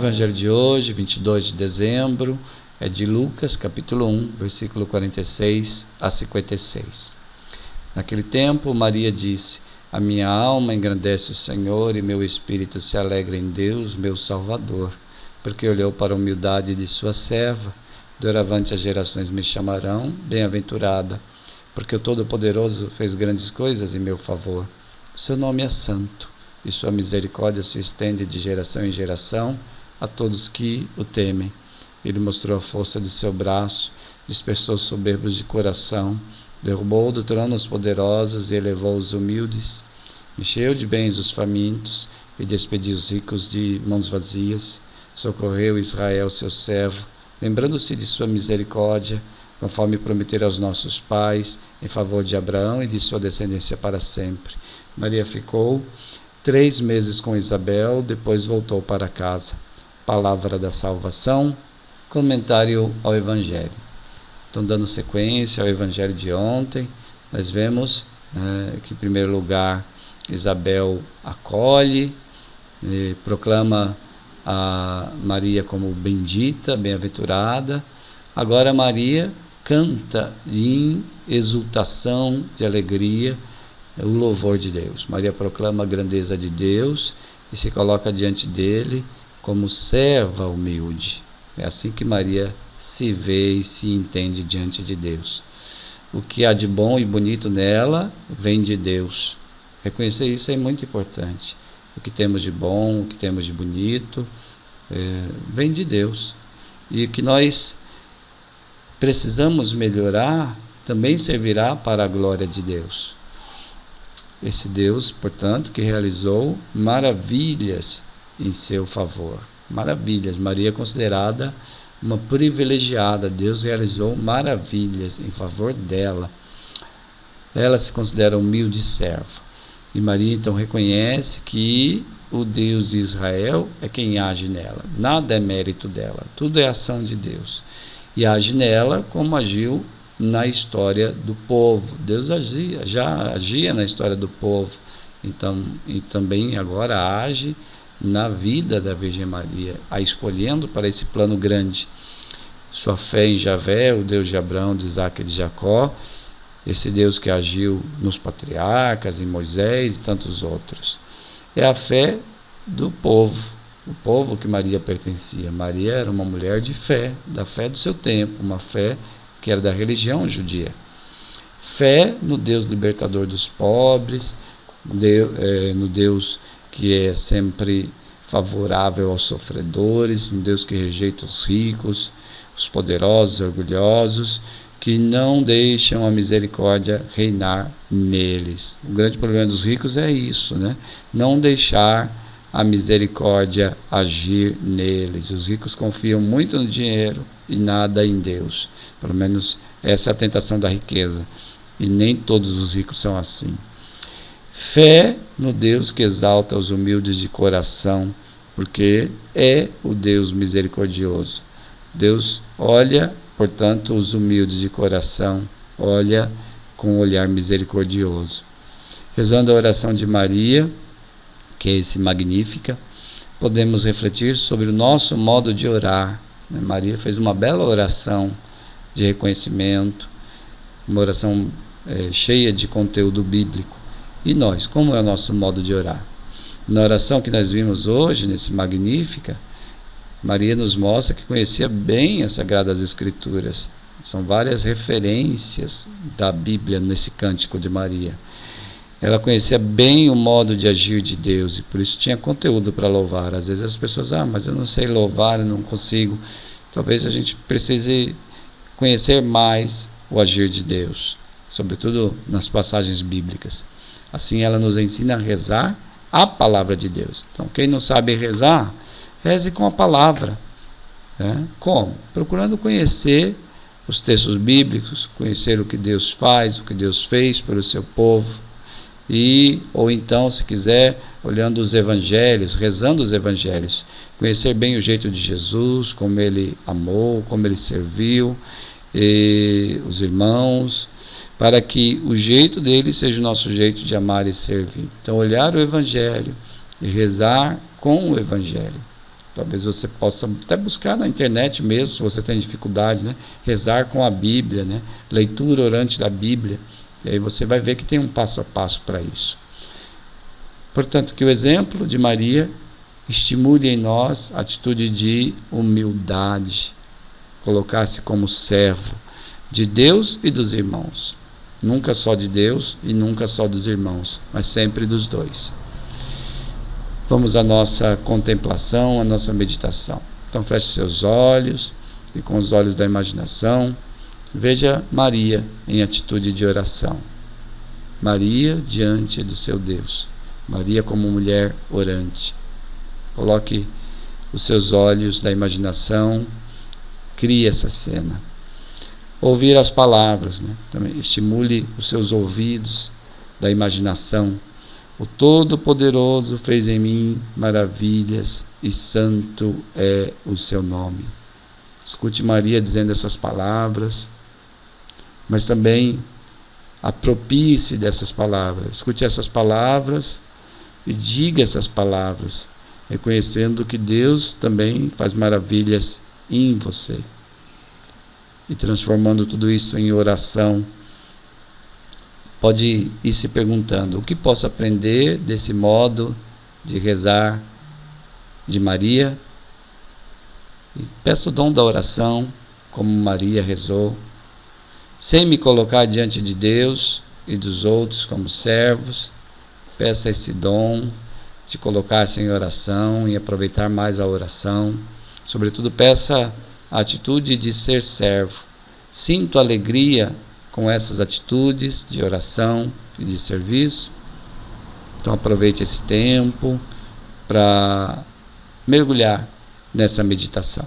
Evangelho de hoje, 22 de dezembro, é de Lucas, capítulo 1, versículo 46 a 56. Naquele tempo, Maria disse: A minha alma engrandece o Senhor e meu espírito se alegra em Deus, meu Salvador, porque olhou para a humildade de sua serva. Doravante as gerações me chamarão bem-aventurada, porque o Todo-Poderoso fez grandes coisas em meu favor. O seu nome é santo, e sua misericórdia se estende de geração em geração a todos que o temem. Ele mostrou a força de seu braço, dispersou os soberbos de coração, derrubou do trono os poderosos e elevou os humildes, encheu de bens os famintos e despediu os ricos de mãos vazias. Socorreu Israel, seu servo, lembrando-se de sua misericórdia, conforme prometera aos nossos pais, em favor de Abraão e de sua descendência para sempre. Maria ficou 3 meses com Isabel, depois voltou para casa. Palavra da salvação. Comentário ao Evangelho. Então, dando sequência ao Evangelho de ontem, nós vemos que, em primeiro lugar, Isabel acolhe, proclama a Maria como bendita, bem-aventurada. Agora Maria canta em exultação, de alegria, o louvor de Deus. Maria proclama a grandeza de Deus e se coloca diante dele como serva humilde. É assim que Maria se vê e se entende diante de Deus. O que há de bom e bonito nela vem de Deus. Reconhecer isso é muito importante. O que temos de bom, o que temos de bonito, vem de Deus. E o que nós precisamos melhorar também servirá para a glória de Deus. Esse Deus, portanto, que realizou maravilhas em seu favor. Maravilhas. Maria é considerada uma privilegiada. Deus realizou maravilhas em favor dela. Ela se considera humilde serva. E Maria então reconhece que o Deus de Israel é quem age nela. Nada é mérito dela. Tudo é ação de Deus. E age nela como agiu na história do povo. Deus já agia na história do povo. Então, e também agora age na vida da Virgem Maria, a escolhendo para esse plano grande. Sua fé em Javé, o Deus de Abraão, de Isaque e de Jacó, esse Deus que agiu nos patriarcas, em Moisés e tantos outros. É a fé do povo, o povo que Maria pertencia. Maria era uma mulher de fé, da fé do seu tempo, uma fé que era da religião judia. Fé no Deus libertador dos pobres, no Deus que é sempre favorável aos sofredores, um Deus que rejeita os ricos, os poderosos, orgulhosos, que não deixam a misericórdia reinar neles. O grande problema dos ricos é isso, né? Não deixar a misericórdia agir neles. Os ricos confiam muito no dinheiro e nada em Deus. Pelo menos essa é a tentação da riqueza. E nem todos os ricos são assim. Fé no Deus que exalta os humildes de coração, porque é o Deus misericordioso. Deus olha, portanto, os humildes de coração, olha com um olhar misericordioso. Rezando a oração de Maria, que é esse Magnífica, podemos refletir sobre o nosso modo de orar. Maria fez uma bela oração de reconhecimento, uma oração cheia de conteúdo bíblico. E nós, como é o nosso modo de orar? Na oração que nós vimos hoje, nesse Magnífica, Maria nos mostra que conhecia bem as Sagradas Escrituras. São várias referências da Bíblia nesse cântico de Maria. Ela conhecia bem o modo de agir de Deus e por isso tinha conteúdo para louvar. Às vezes as pessoas, mas eu não sei louvar, eu não consigo. Talvez a gente precise conhecer mais o agir de Deus, sobretudo nas passagens bíblicas. Assim ela nos ensina a rezar a palavra de Deus. Então, quem não sabe rezar, reze com a palavra. Como? Procurando conhecer os textos bíblicos, conhecer o que Deus faz, o que Deus fez pelo seu povo. Ou então, se quiser, olhando os evangelhos, rezando os evangelhos, conhecer bem o jeito de Jesus, como ele amou, como ele serviu, os irmãos, para que o jeito dele seja o nosso jeito de amar e servir. Então, olhar o Evangelho e rezar com o Evangelho. Talvez você possa até buscar na internet mesmo, se você tem dificuldade, né? Rezar com a Bíblia, né? Leitura orante da Bíblia. E aí você vai ver que tem um passo a passo para isso. Portanto, que o exemplo de Maria estimule em nós a atitude de humildade, colocar-se como servo de Deus e dos irmãos. Nunca só de Deus e nunca só dos irmãos, mas sempre dos dois. Vamos à nossa contemplação, à nossa meditação. Então feche seus olhos e com os olhos da imaginação, veja Maria em atitude de oração. Maria diante do seu Deus. Maria como mulher orante. Coloque os seus olhos da imaginação, crie essa cena. Ouvir as palavras, né? Também estimule os seus ouvidos da imaginação. O Todo-Poderoso fez em mim maravilhas e santo é o seu nome. Escute Maria dizendo essas palavras, mas também apropie-se dessas palavras. Escute essas palavras e diga essas palavras, reconhecendo que Deus também faz maravilhas em você. E transformando tudo isso em oração, pode ir se perguntando: o que posso aprender desse modo de rezar de Maria? E peço o dom da oração, como Maria rezou, sem me colocar diante de Deus e dos outros como servos. Peça esse dom de colocar-se em oração e aproveitar mais a oração. Sobretudo, peça a atitude de ser servo. Sinto alegria com essas atitudes de oração e de serviço. Então aproveite esse tempo para mergulhar nessa meditação.